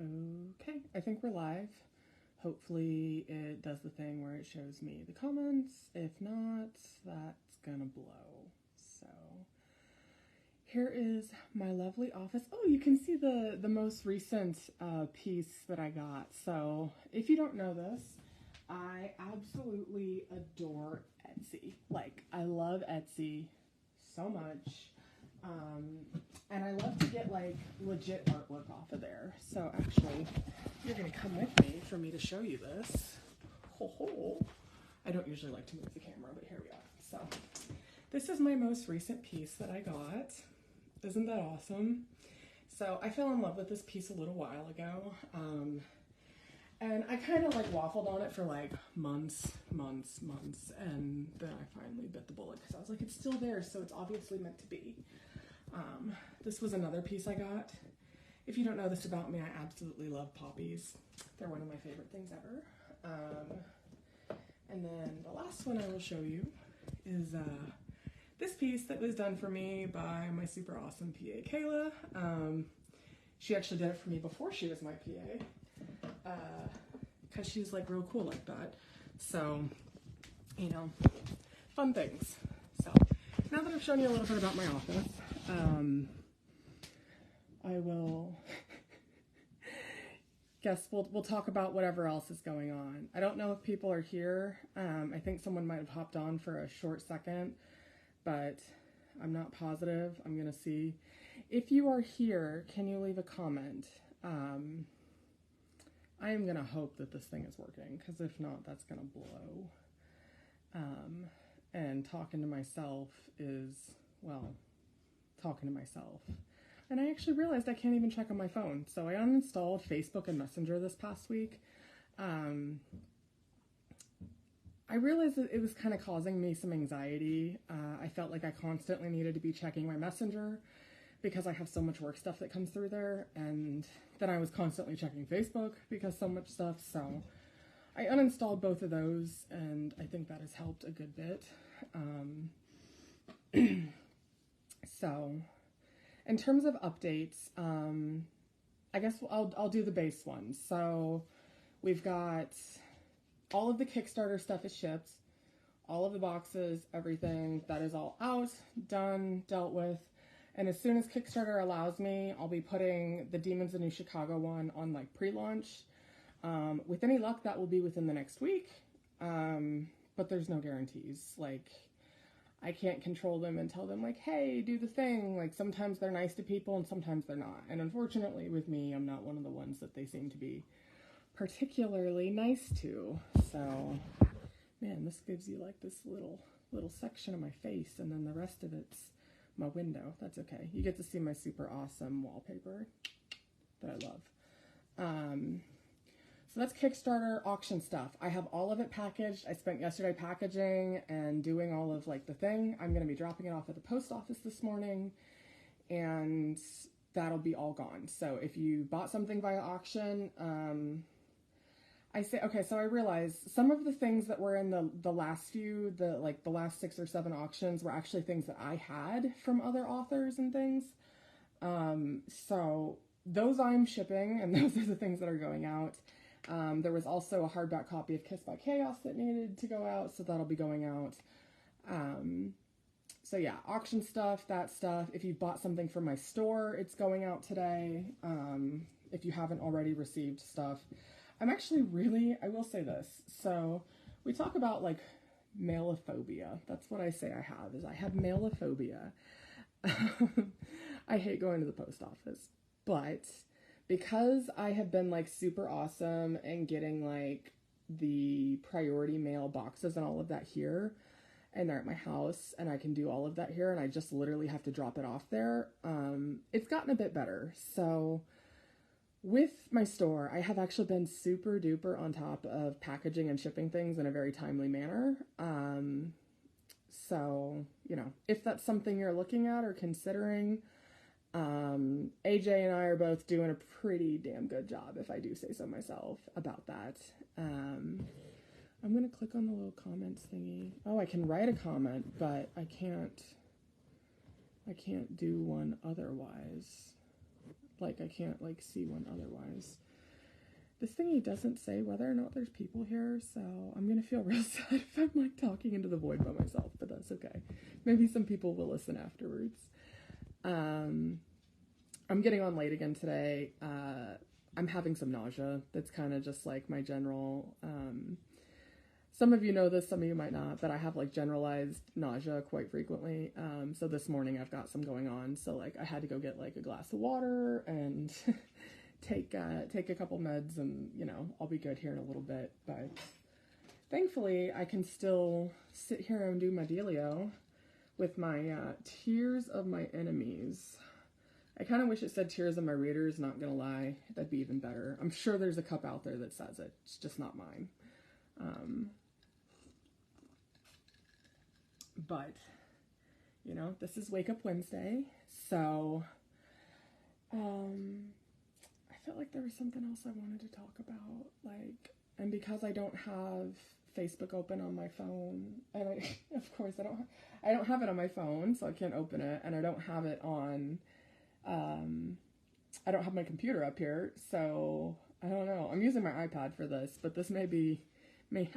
Okay, I think we're live. Hopefully it does the thing where it shows me the comments. If not, that's gonna blow. So here is my lovely office. Oh, you can see the most recent piece that I got. So if you don't know this, I absolutely adore Etsy. Like, I love Etsy so much. And I love to get like legit artwork off of there. So actually, you're gonna come with me for me to show you this. Ho ho. I don't usually like to move the camera, but here we are. So this is my most recent piece that I got. Isn't that awesome? So I fell in love with this piece a little while ago. And I kind of like waffled on it for like months, and then I finally bit the bullet because I was like, it's still there, so it's obviously meant to be. This was another piece I got. If you don't know this about me, I absolutely love poppies. They're one of my favorite things ever. And then the last one I will show you is this piece that was done for me by my super awesome PA, Kayla. She actually did it for me before she was my PA. Because she's like real cool like that. So, you know, fun things. So, now that I've shown you a little bit about my office, I will guess we'll talk about whatever else is going on. I don't know if people are here. I think someone might have hopped on for a short second, but I'm not positive. I'm gonna see. If you are here, can you leave a comment? I am gonna hope that this thing is working, because if not, that's gonna blow. And talking to myself is, well, talking to myself. And I actually realized I can't even check on my phone. So I uninstalled Facebook and Messenger this past week. I realized that it was kind of causing me some anxiety. I felt like I constantly needed to be checking my Messenger because I have so much work stuff that comes through there. And then I was constantly checking Facebook because so much stuff. So I uninstalled both of those, and I think that has helped a good bit. So, in terms of updates, I guess I'll do the base ones. So, we've got all of the Kickstarter stuff is shipped, all of the boxes, everything, that is all out, done, dealt with. And as soon as Kickstarter allows me, I'll be putting the Demons of New Chicago one on like pre-launch. With any luck, that will be within the next week. But there's no guarantees. Like, I can't control them and tell them like, hey, do the thing. Like, sometimes they're nice to people and sometimes they're not. And unfortunately with me, I'm not one of the ones that they seem to be particularly nice to. So, man, this gives you like this little section of my face, and then the rest of it's my window. That's okay. You get to see my super awesome wallpaper that I love. So that's Kickstarter auction stuff. I have all of it packaged. I spent yesterday packaging and doing all of like the thing. I'm going to be dropping it off at the post office this morning, and that'll be all gone. So if you bought something via auction, so I realized some of the things that were in the last few, the last 6 or 7 auctions were actually things that I had from other authors and things. So those I'm shipping, and those are the things that are going out. There was also a hardback copy of Kiss by Chaos that needed to go out, so that'll be going out. So yeah, auction stuff, that stuff. If you bought something from my store, it's going out today. If you haven't already received stuff. I'm actually I will say this. So we talk about like mailophobia. That's what I say I have, is I have mailophobia. I hate going to the post office, but because I have been like super awesome and getting like the priority mail boxes and all of that here, and they're at my house and I can do all of that here and I just literally have to drop it off there, it's gotten a bit better. So with my store, I have actually been super duper on top of packaging and shipping things in a very timely manner. So, you know, if that's something you're looking at or considering, AJ and I are both doing a pretty damn good job, if I do say so myself, about that. I'm going to click on the little comments thingy. Oh, I can write a comment, but I can't do one otherwise. Like, I can't, like, see one otherwise. this thingy doesn't say whether or not there's people here, so I'm gonna feel real sad if I'm like talking into the void by myself, but that's okay. Maybe some people will listen afterwards. I'm getting on late again today. I'm having some nausea. That's kind of just like my general, some of you know this, some of you might not, but I have like generalized nausea quite frequently. So this morning I've got some going on. So like I had to go get like a glass of water and take a couple meds, and you know, I'll be good here in a little bit. But thankfully I can still sit here and do my dealio with my Tears of My Enemies. I kind of wish it said Tears of My Readers, not gonna lie. That'd be even better. I'm sure there's a cup out there that says it. It's just not mine. But, you know, this is Wake Up Wednesday, so, I felt like there was something else I wanted to talk about, like, and because I don't have Facebook open on my phone, and of course I don't have it on my phone, so I can't open it, and I don't have it on, I don't have my computer up here, so I don't know. I'm using my iPad for this, but this I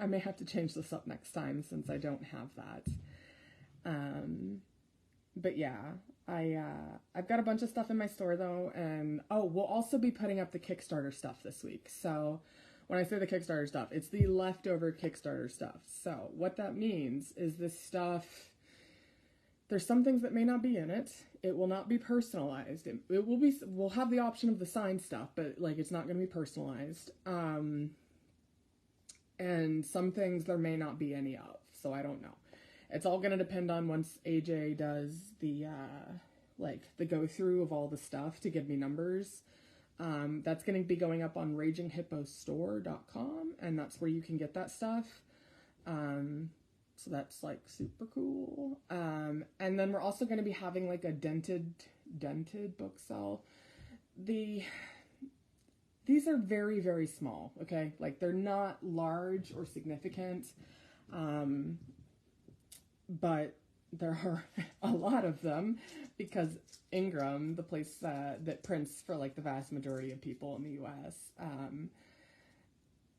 may have to change this up next time since I don't have that. But yeah, I've got a bunch of stuff in my store though, and we'll also be putting up the Kickstarter stuff this week. So when I say the Kickstarter stuff, it's the leftover Kickstarter stuff. So what that means is this stuff, there's some things that may not be in it. It will not be personalized. It will be, we'll have the option of the signed stuff, but like it's not going to be personalized. And some things there may not be any of, so I don't know. It's all going to depend on once AJ does the, the go through of all the stuff to give me numbers. That's going to be going up on RagingHippoStore.com, and that's where you can get that stuff. So that's like super cool. And then we're also going to be having like a dented book sale. These are very, very small, okay? Like they're not large or significant. But there are a lot of them because Ingram, the place that prints for like the vast majority of people in the US,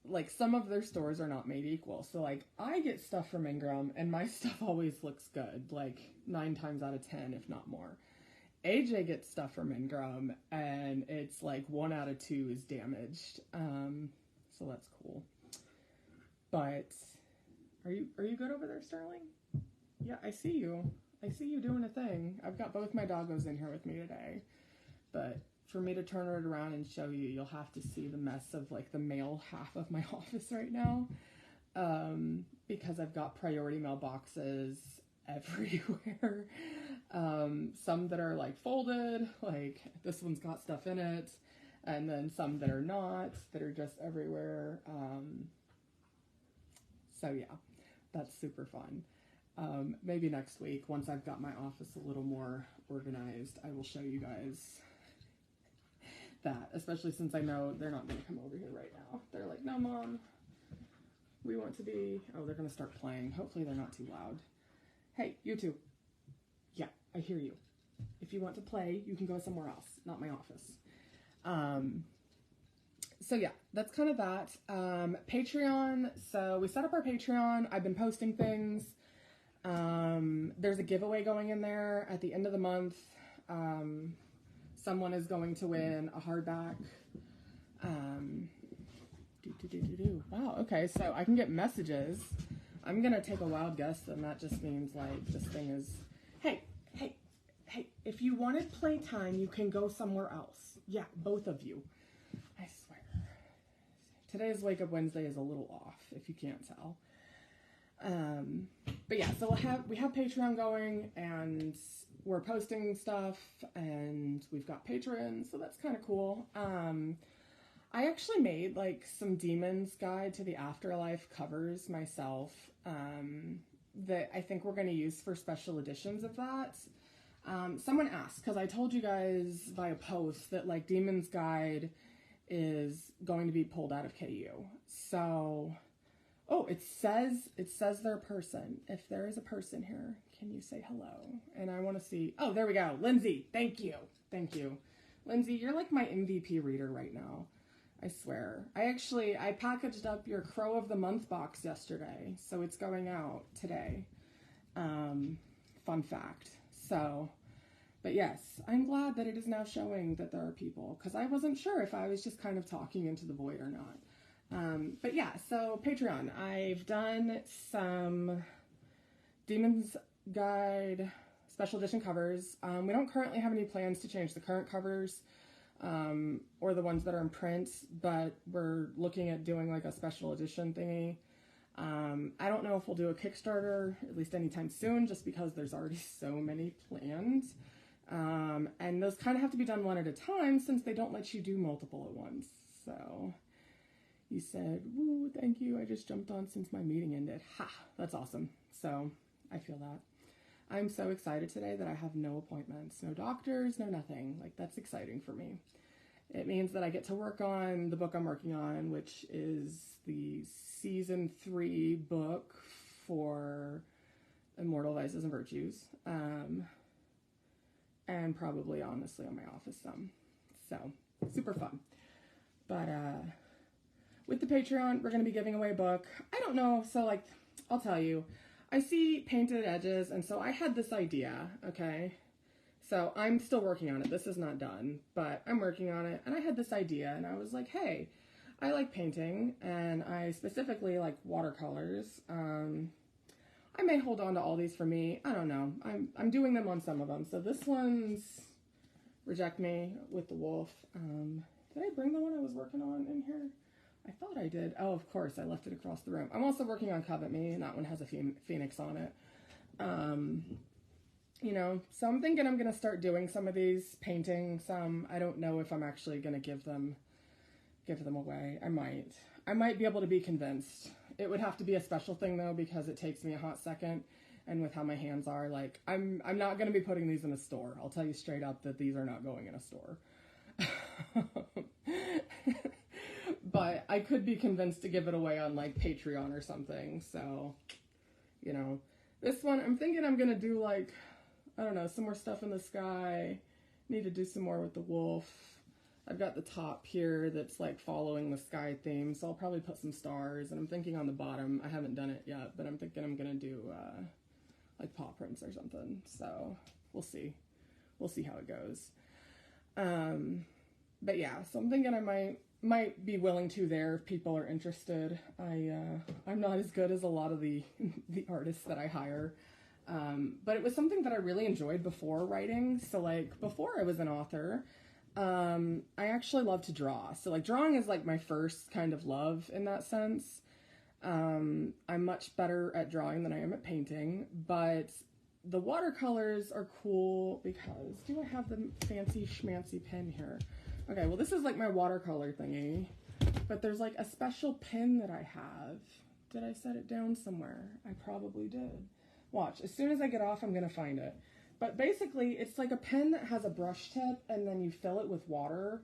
like some of their stores are not made equal. So like I get stuff from Ingram and my stuff always looks good, like 9 times out of 10, if not more. AJ gets stuff from Ingram and it's like 1 out of 2 is damaged. So that's cool. But are you good over there, Sterling? Yeah, I see you. I see you doing a thing. I've got both my doggos in here with me today. But for me to turn it around and show you, you'll have to see the mess of like the mail half of my office right now. Because I've got priority mail boxes everywhere. Some that are like folded, like this one's got stuff in it. And then some that are not, that are just everywhere. So yeah, that's super fun. Maybe next week, once I've got my office a little more organized, I will show you guys that, especially since I know they're not going to come over here right now. They're like, no, Mom, we want to be, they're going to start playing. Hopefully they're not too loud. Hey, you two. Yeah, I hear you. If you want to play, you can go somewhere else, not my office. So yeah, that's kind of that. Patreon. So we set up our Patreon. I've been posting things. There's a giveaway going in there at the end of the month. Someone is going to win a hardback. Wow, okay, so I can get messages. I'm gonna take a wild guess, and that just means like this thing is, hey, if you wanted playtime, you can go somewhere else. Yeah, both of you. I swear. Today's Wake Up Wednesday is a little off, if you can't tell. But yeah, so we have Patreon going, and we're posting stuff, and we've got patrons, so that's kind of cool. I actually made like some Demon's Guide to the Afterlife covers myself, that I think we're going to use for special editions of that. Someone asked, because I told you guys via post that like Demon's Guide is going to be pulled out of KU. So, it says they're a person. If there is a person here, can you say hello? And I want to see, there we go. Lindsay, thank you. Lindsay, you're like my MVP reader right now. I swear. I packaged up your Crow of the Month box yesterday, so it's going out today. Fun fact. So, but yes, I'm glad that it is now showing that there are people, because I wasn't sure if I was just kind of talking into the void or not. But yeah, so Patreon. I've done some Demon's Guide special edition covers. We don't currently have any plans to change the current covers or the ones that are in print, but we're looking at doing like a special edition thingy. I don't know if we'll do a Kickstarter, at least anytime soon, just because there's already so many plans. And those kind of have to be done one at a time since they don't let you do multiple at once. So you said, woo, thank you. I just jumped on since my meeting ended. Ha, that's awesome. So I feel that. I'm so excited today that I have no appointments, no doctors, no nothing. Like, that's exciting for me. It means that I get to work on the book I'm working on, which is the season 3 book for Immortal Vices and Virtues. And probably, honestly, on my office some. So, super fun. But, with the Patreon, we're going to be giving away a book. I don't know, so, like, I'll tell you. I see painted edges, and so I had this idea, okay? So I'm still working on it. This is not done, but I'm working on it, and I had this idea, and I was like, hey, I like painting, and I specifically like watercolors. I may hold on to all these for me. I don't know. I'm doing them on some of them. So this one's Reject Me with the wolf. Did I bring the one I was working on in here? I thought I did. Oh, of course, I left it across the room. I'm also working on Covet Me, and that one has a phoenix on it. You know, so I'm thinking I'm going to start doing some of these, painting some. I don't know if I'm actually going to give them away. I might be able to be convinced. It would have to be a special thing, though, because it takes me a hot second, and with how my hands are, like, I'm not going to be putting these in a store. I'll tell you straight up that these are not going in a store. But I could be convinced to give it away on, like, Patreon or something. So, you know, this one, I'm thinking I'm going to do, like, I don't know, some more stuff in the sky. Need to do some more with the wolf. I've got the top here that's, like, following the sky theme. So I'll probably put some stars. And I'm thinking on the bottom, I haven't done it yet, but I'm thinking I'm going to do, like, paw prints or something. So we'll see. We'll see how it goes. But yeah, so I'm thinking I might be willing to there if people are interested. I'm not as good as a lot of the artists that I hire, but it was something that I really enjoyed before writing. So like before I was an author, I actually love to draw. So like drawing is like my first kind of love in that sense. I'm much better at drawing than I am at painting, but the watercolors are cool because, do I have the fancy schmancy pen here? Okay, well this is like my watercolor thingy, but there's like a special pen that I have. Did I set it down somewhere? I probably did. Watch, as soon as I get off, I'm gonna find it. But basically, it's like a pen that has a brush tip, and then you fill it with water,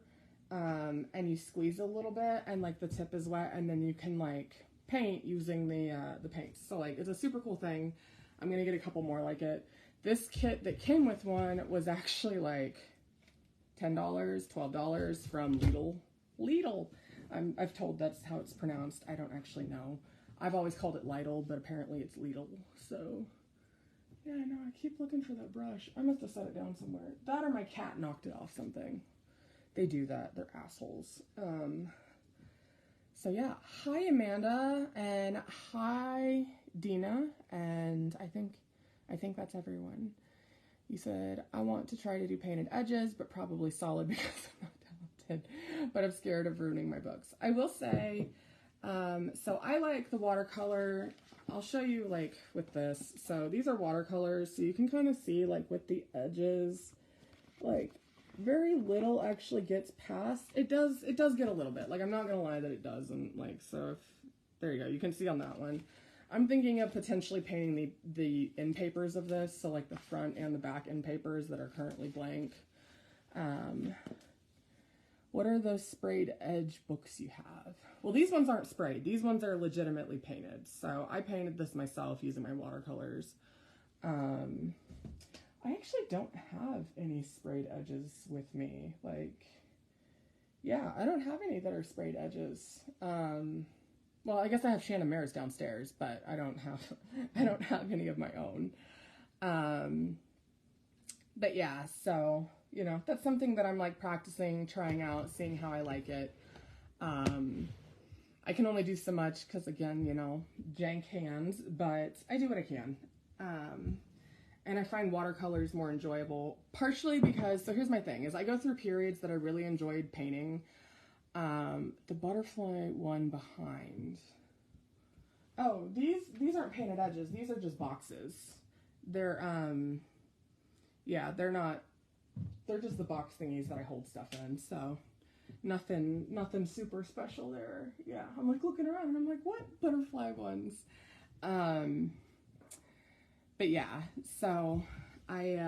and you squeeze a little bit, and like the tip is wet, and then you can like paint using the paints. So like, it's a super cool thing. I'm gonna get a couple more like it. This kit that came with one was actually like $10, $12 from Lidl. Lidl. I've told that's how it's pronounced. I don't actually know. I've always called it Lidl, but apparently it's Lidl. So, yeah, I know. I keep looking for that brush. I must have set it down somewhere. That or my cat knocked it off something. They do that. They're assholes. So, yeah. Hi, Amanda. And hi, Dina. And I think that's everyone. You said, I want to try to do painted edges, but probably solid because I'm not talented, but I'm scared of ruining my books. I will say, so I like the watercolor. I'll show you like with this. So these are watercolors, so you can kind of see like with the edges, like very little actually gets past. It does get a little bit. Like I'm not gonna lie that it doesn't. Like, so if, there you go. You can see on that one. I'm thinking of potentially painting the end papers of this, so like the front and the back end papers that are currently blank. What are those sprayed edge books you have? Well, these ones aren't sprayed. These ones are legitimately painted. So I painted this myself using my watercolors. I actually don't have any sprayed edges with me. Like, Yeah, I don't have any that are sprayed edges. Well, I guess I have Shannon Mare's downstairs, but I don't have any of my own. But yeah, so, you know, that's something that I'm like practicing, trying out, seeing how I like it. I can only do so much because, again, you know, jank hands, but I do what I can. And I find watercolors more enjoyable, partially because, so here's my thing, is I go through periods that I really enjoyed painting. The butterfly one behind. Oh, these aren't painted edges. These are just boxes. They're, yeah, they're just the box thingies that I hold stuff in, so nothing super special there. Yeah, I'm like looking around and I'm like, what butterfly ones? But yeah, so I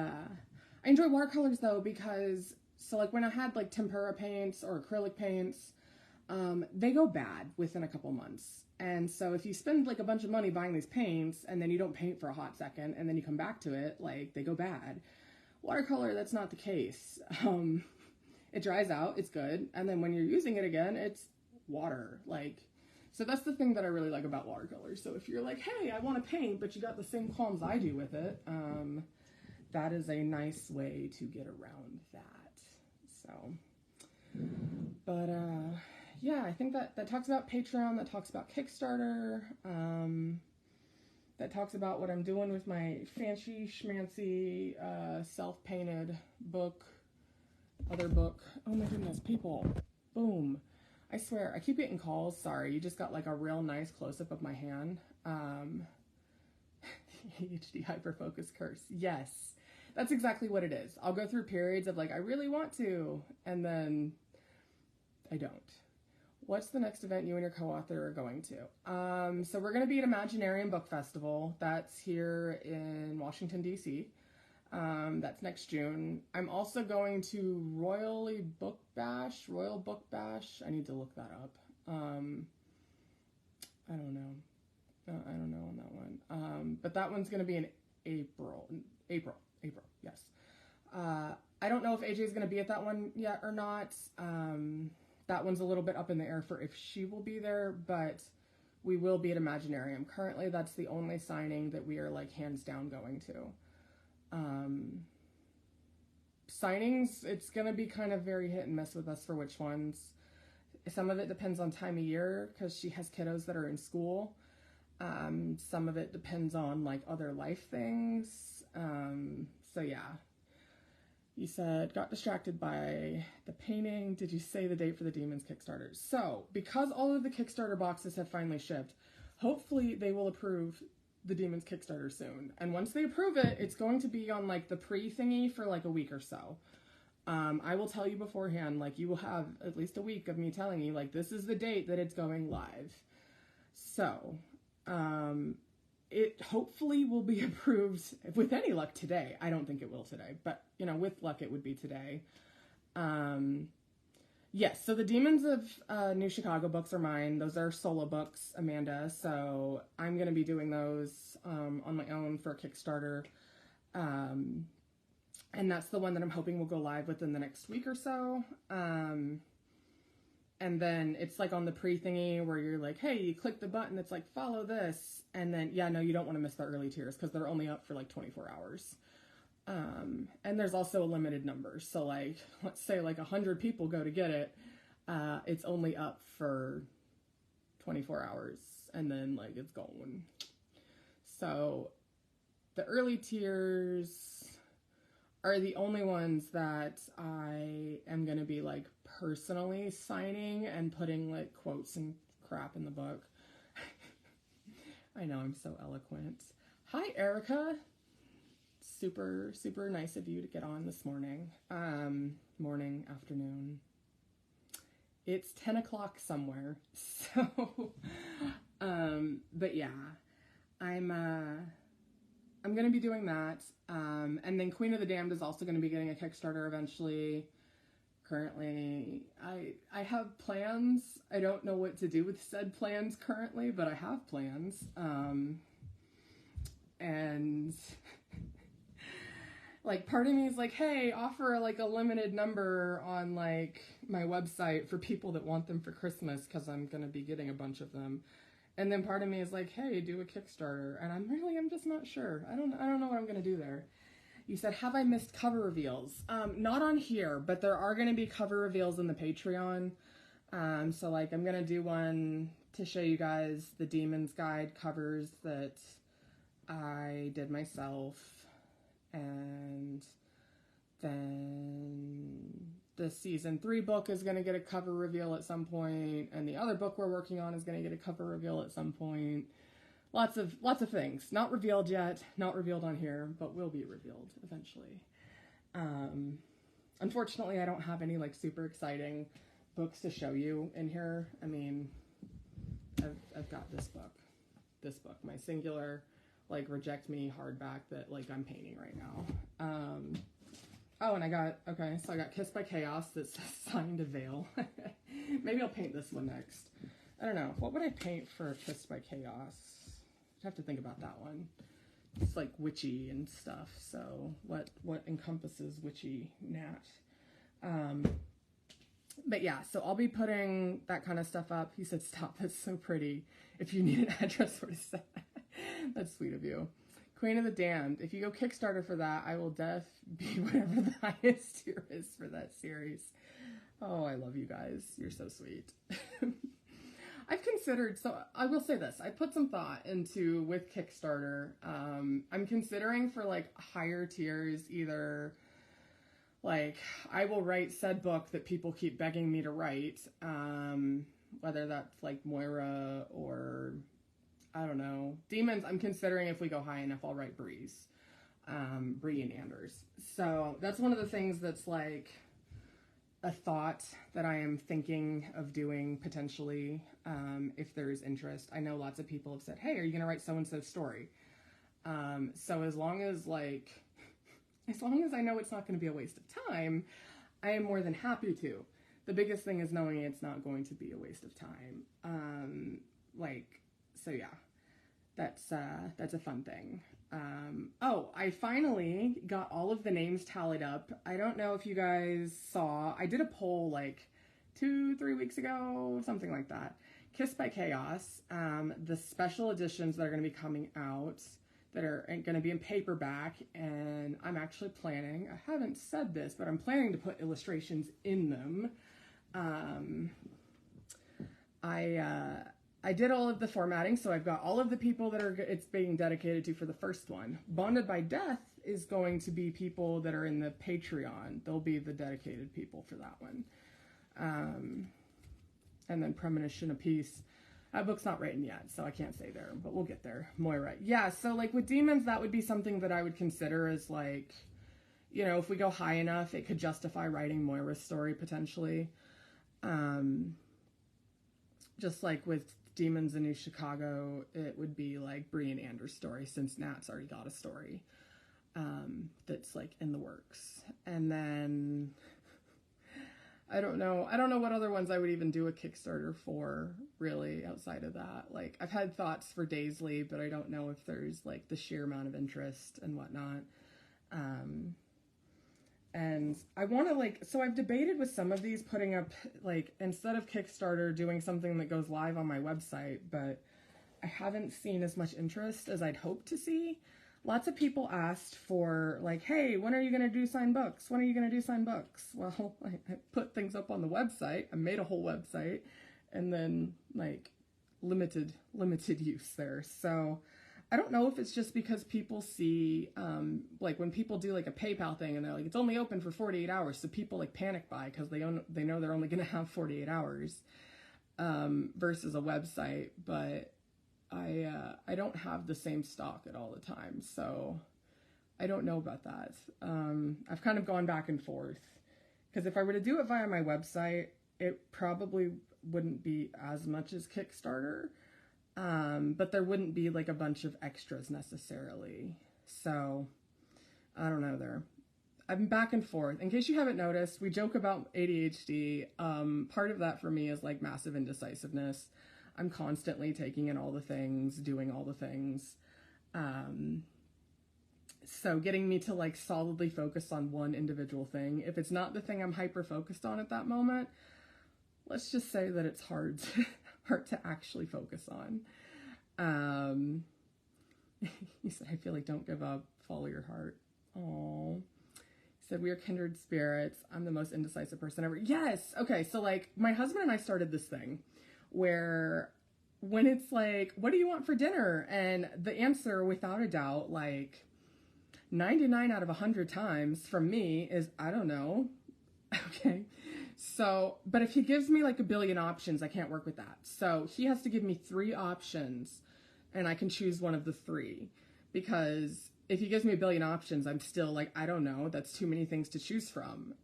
enjoy watercolors though because, so like when I had like tempera paints or acrylic paints, they go bad within a couple months. And so if you spend like a bunch of money buying these paints and then you don't paint for a hot second and then you come back to it, like they go bad. Watercolor, that's not the case. It dries out, it's good, and then when you're using it again, it's water. Like, so that's the thing that I really like about watercolors. So if you're like, hey, I want to paint, but you got the same qualms I do with it, that is a nice way to get around that. So, but yeah, I think that talks about Patreon, that talks about Kickstarter, that talks about what I'm doing with my fancy schmancy self-painted book. Other book. Oh my goodness, people. Boom. I swear, I keep getting calls. Sorry, you just got like a real nice close-up of my hand. ADHD hyperfocus curse. Yes, that's exactly what it is. I'll go through periods of like, I really want to, and then I don't. What's the next event you and your co-author are going to? So we're going to be at Imaginarium Book Festival. That's here in Washington, D.C. That's next June. I'm also going to Royal Book Bash. I need to look that up. I don't know. I don't know on that one. But that one's going to be in April, yes. I don't know if AJ is going to be at that one yet or not. That one's a little bit up in the air for if she will be there, but we will be at Imaginarium. Currently, that's the only signing that we are like hands down going to. Signings, it's going to be kind of very hit and miss with us for which ones. Some of it depends on time of year because she has kiddos that are in school. Some of it depends on like other life things. So yeah. You said, got distracted by the painting. Did you say the date for the Demons Kickstarter? So, because all of the Kickstarter boxes have finally shipped, hopefully they will approve the Demons Kickstarter soon. And once they approve it, it's going to be on like the pre-thingy for like a week or so. I will tell you beforehand, like you will have at least a week of me telling you, like this is the date that it's going live. So, it hopefully will be approved with any luck today. I don't think it will today, but you know, with luck it would be today. Yes, so the Demons of New Chicago books are mine. Those are solo books, Amanda. So I'm going to be doing those on my own for a Kickstarter. And that's the one that I'm hoping will go live within the next week or so. And then it's like on the pre-thingy where you're like, hey, you click the button, it's like, follow this. And then, yeah, no, you don't want to miss the early tiers because they're only up for like 24 hours. And there's also a limited number. So like, let's say like 100 people go to get it. It's only up for 24 hours and then like it's gone. So the early tiers are the only ones that I am going to be like personally signing and putting like quotes and crap in the book. I know, I'm so eloquent. Hi, Erica. Super, super nice of you to get on this morning. Morning, afternoon. It's 10 o'clock somewhere. So, but yeah, I'm going to be doing that. And then Queen of the Damned is also going to be getting a Kickstarter eventually. Currently, I have plans. I don't know what to do with said plans currently, but I have plans. And like part of me is like, hey, offer like a limited number on like my website for people that want them for Christmas, because I'm gonna be getting a bunch of them. And then part of me is like, hey, do a Kickstarter. And I'm just not sure. I don't know what I'm gonna do there. You said, have I missed cover reveals? Not on here, but there are gonna be cover reveals in the Patreon. So like I'm gonna do one to show you guys the Demon's Guide covers that I did myself, and then the season 3 book is gonna get a cover reveal at some point, and the other book we're working on is gonna get a cover reveal at some point. Lots of things not revealed yet, not revealed on here, but will be revealed eventually. Unfortunately, I don't have any like super exciting books to show you in here. I mean, I've got this book, my singular like Reject Me hardback that like I'm painting right now. Oh, and I got Kissed by Chaos that says Signed a Veil. Maybe I'll paint this one next. I don't know. What would I paint for Kissed by Chaos? I'd have to think about that one. It's like witchy and stuff. So what encompasses witchy Nat? But yeah, so I'll be putting that kind of stuff up. He said, stop, that's so pretty. If you need an address for to that's sweet of you. Queen of the Damned. If you go Kickstarter for that, I will be whatever the highest tier is for that series. Oh, I love you guys. You're so sweet. I've considered, so I will say this, I put some thought into with Kickstarter. I'm considering for like higher tiers, either like I will write said book that people keep begging me to write, whether that's like Moira or I don't know, Demons. I'm considering if we go high enough, I'll write Breeze, Bree and Anders. So that's one of the things that's like a thought that I am thinking of doing potentially, if there's interest. I know lots of people have said, hey, are you going to write so-and-so's story? So as long as I know it's not going to be a waste of time, I am more than happy to. The biggest thing is knowing it's not going to be a waste of time. So yeah, that's a fun thing. Oh, I finally got all of the names tallied up. I don't know if you guys saw, I did a poll like 2-3 weeks ago, something like that. Kissed by Chaos, the special editions that are going to be coming out that are going to be in paperback, and I'm actually planning, I haven't said this, but I'm planning to put illustrations in them. I did all of the formatting, so I've got all of the people that it's being dedicated to for the first one. Bonded by Death is going to be people that are in the Patreon. They'll be the dedicated people for that one. And then Premonition of Peace. That book's not written yet, so I can't say there, but we'll get there. Moira. Yeah, so like with Demons, that would be something that I would consider as like, you know, if we go high enough, it could justify writing Moira's story potentially. Just like with Demons in New Chicago, it would be like Bree and Anders' story, since Nat's already got a story that's like in the works. And then I don't know what other ones I would even do a Kickstarter for, really, outside of that. Like, I've had thoughts for Daisley, but I don't know if there's like the sheer amount of interest and whatnot. And I want to like, so I've debated with some of these putting up, like, instead of Kickstarter, doing something that goes live on my website, but I haven't seen as much interest as I'd hoped to see. Lots of people asked for, like, hey, when are you going to do signed books? When are you going to do signed books? Well, I put things up on the website. I made a whole website, and then, like, limited use there. So I don't know if it's just because people see, like, when people do, like, a PayPal thing, and they're like, it's only open for 48 hours, so people, like, panic buy because they know they're only going to have 48 hours versus a website, but I don't have the same stock at all the time, so I don't know about that. I've kind of gone back and forth, because if I were to do it via my website, it probably wouldn't be as much as Kickstarter, but there wouldn't be like a bunch of extras necessarily. So I don't know there. I'm back and forth. In case you haven't noticed, we joke about ADHD. Part of that for me is like massive indecisiveness. I'm constantly taking in all the things, doing all the things. So getting me to like solidly focus on one individual thing. If it's not the thing I'm hyper focused on at that moment, let's just say that it's hard to actually focus on. He said, I feel like don't give up, follow your heart. Oh, he said, we are kindred spirits. I'm the most indecisive person ever. Yes. Okay. So like my husband and I started this thing where when it's like, what do you want for dinner? And the answer, without a doubt, like 99 out of 100 times from me is, I don't know. Okay. So, but if he gives me like a billion options, I can't work with that. So he has to give me 3 options and I can choose one of the 3, because if he gives me a billion options, I'm still like, I don't know, that's too many things to choose from.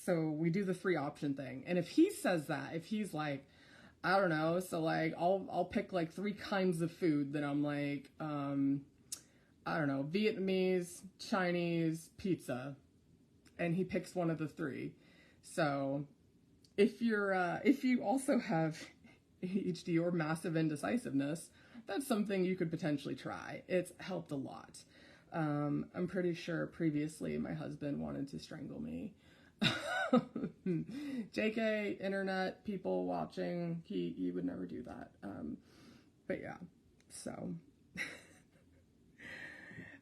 So we do the 3 option thing. And if he says that, if he's like, I don't know, so like I'll pick like 3 kinds of food, then I'm like, I don't know, Vietnamese, Chinese, pizza. And he picks one of the 3. So if you also have ADHD or massive indecisiveness, that's something you could potentially try. It's helped a lot. I'm pretty sure previously my husband wanted to strangle me. JK, internet, people watching, he would never do that. But yeah, so.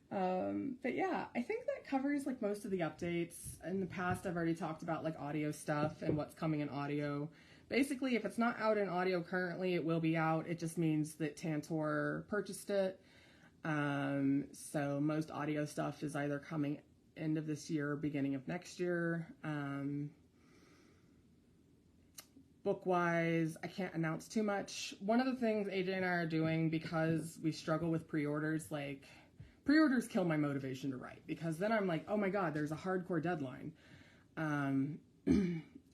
But yeah, I think that covers like most of the updates. In the past, I've already talked about like audio stuff and what's coming in audio. Basically, if it's not out in audio currently, it will be out. It just means that Tantor purchased it. So most audio stuff is either coming end of this year or beginning of next year. Book-wise, I can't announce too much. One of the things AJ and I are doing, because we struggle with pre-orders, like pre-orders kill my motivation to write, because then I'm like, oh my god, there's a hardcore deadline.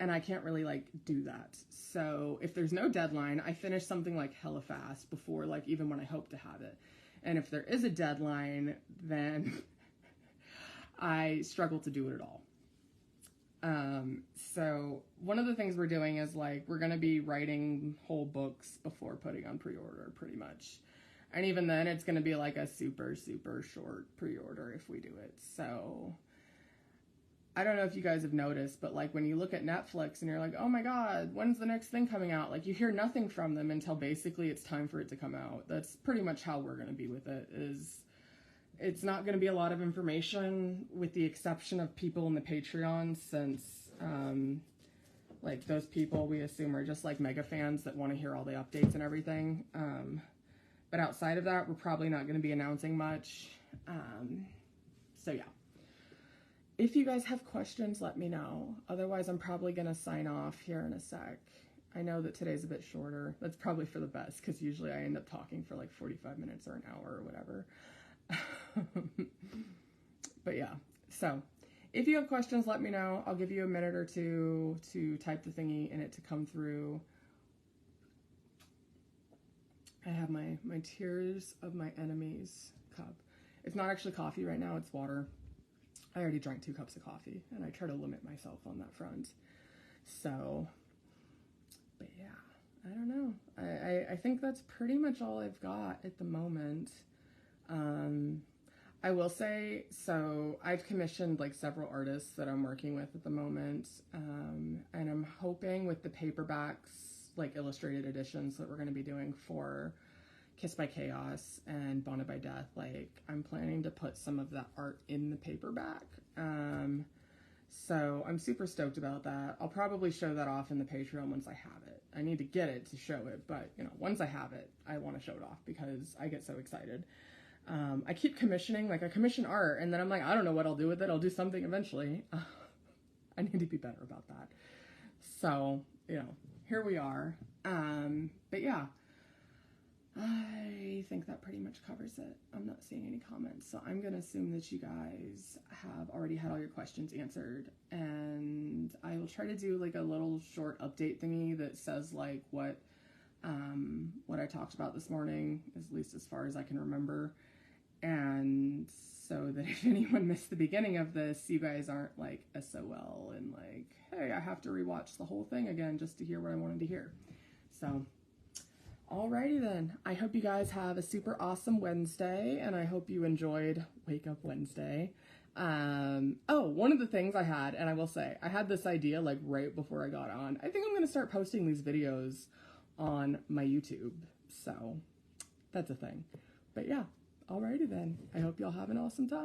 And I can't really like do that. So if there's no deadline, I finish something like hella fast before like even when I hope to have it. And if there is a deadline, then I struggle to do it at all. So one of the things we're doing is like, we're going to be writing whole books before putting on pre-order pretty much. And even then it's going to be like a super, super short pre-order if we do it. So I don't know if you guys have noticed, but like when you look at Netflix and you're like, oh my god, when's the next thing coming out? Like you hear nothing from them until basically it's time for it to come out. That's pretty much how we're going to be with it. Is it's not going to be a lot of information, with the exception of people in the Patreon, since like those people we assume are just like mega fans that want to hear all the updates and everything. But outside of that, we're probably not going to be announcing much. So yeah. If you guys have questions, let me know. Otherwise, I'm probably going to sign off here in a sec. I know that today's a bit shorter. That's probably for the best, because usually I end up talking for like 45 minutes or an hour or whatever. But yeah, so if you have questions, let me know. I'll give you a minute or two to type the thingy and it to come through. I have my Tears of My Enemies cup. It's not actually coffee right now, it's water. I already drank 2 cups of coffee, and I try to limit myself on that front. So, but yeah, I don't know. I think that's pretty much all I've got at the moment. I will say, so I've commissioned like several artists that I'm working with at the moment, and I'm hoping with the paperbacks, like illustrated editions that we're going to be doing for Kiss by Chaos and Bonded by Death, like I'm planning to put some of that art in the paperback. So I'm super stoked about that. I'll probably show that off in the Patreon once I have it. I need to get it to show it, but you know, once I have it, I want to show it off because I get so excited. I keep commissioning, like I commission art and then I'm like, I don't know what I'll do with it. I'll do something eventually. I need to be better about that. So, you know, here we are. But yeah. I think that pretty much covers it. I'm not seeing any comments, so I'm going to assume that you guys have already had all your questions answered, and I will try to do like a little short update thingy that says like what I talked about this morning, at least as far as I can remember, and so that if anyone missed the beginning of this, you guys aren't like SOL and like, hey, I have to rewatch the whole thing again just to hear what I wanted to hear. So Alrighty then. I hope you guys have a super awesome Wednesday, and I hope you enjoyed Wake Up Wednesday. Oh, one of the things I had, and I will say, I had this idea like right before I got on. I think I'm going to start posting these videos on my YouTube. So that's a thing. But yeah, alrighty then. I hope y'all have an awesome time.